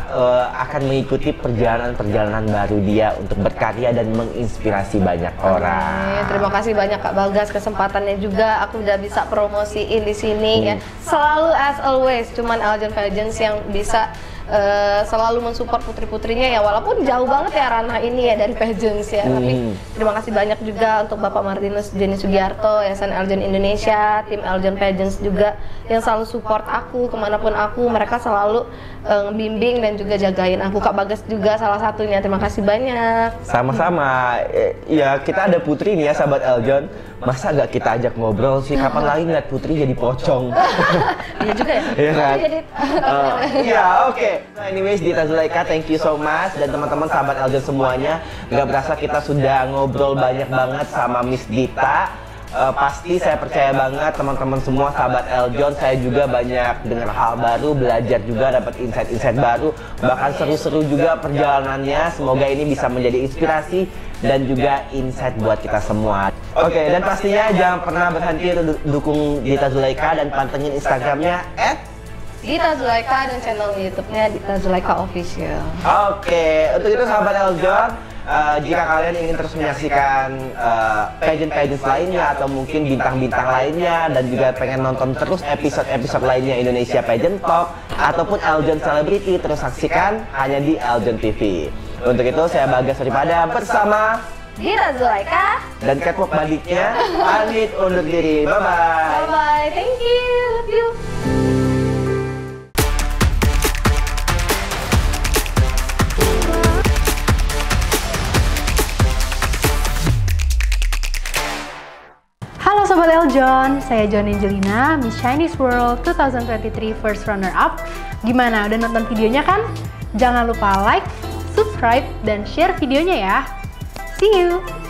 akan mengikuti perjalanan-perjalanan baru dia untuk berkarya dan menginspirasi banyak orang. Terima kasih banyak Kak Bagas, kesempatannya juga aku udah bisa promosiin di sini ya. Selalu as always, cuman Eljon Pageants yang bisa selalu mensupport putri-putrinya ya, walaupun jauh banget ya ranah ini ya dari pageants ya. Tapi terima kasih banyak juga untuk Bapak Martinus Jenny Sugiarto, Yayasan Eljon Indonesia, tim Eljon Pageants juga yang selalu support aku kemanapun aku. Mereka selalu ngebimbing dan juga jagain aku. Kak Bagas juga salah satunya. Terima kasih banyak. Sama-sama. Ya kita ada Putri nih ya sahabat Eljon. Masa gak kita ajak ngobrol sih? Kapan lagi ngeliat Putri jadi pocong? Iya juga ya. Iya kan? Jadi Iya, oke. Nah, anyways, Dita Zulaika, thank you so much. Dan teman-teman sahabat Eljon semuanya, gak berasa kita sudah ngobrol banyak banget sama Miss Dita. Pasti saya percaya banget teman-teman semua sahabat Eljon, saya juga banyak dengar hal baru, belajar juga, dapat insight-insight baru, bahkan seru-seru juga perjalanannya. Semoga ini bisa menjadi inspirasi dan juga insight buat kita semua. Oke, dan pastinya jangan pernah berhenti untuk dukung Dita Zulaika dan pantengin Instagramnya Dita Zulaika dan channel YouTube-nya Dita Zulaika Official. Oke, untuk itu sahabat Eljon, jika kalian ingin terus menyaksikan pageant-pageant lainnya atau mungkin bintang-bintang lainnya dan juga pengen nonton terus episode-episode lainnya Indonesia Pageant Talk ataupun Eljon Celebrity, terus saksikan hanya di Eljon TV. Untuk itu saya Bagas daripada bersama Dita Zulaika dan Catwalk Badiknya pamit undur diri. Bye-bye. Bye-bye, thank you, love you. Halo Sobat Eljon, saya John Angelina, Miss Chinese World 2023 First Runner Up. Gimana, udah nonton videonya kan? Jangan lupa like, subscribe, dan share videonya ya. See you!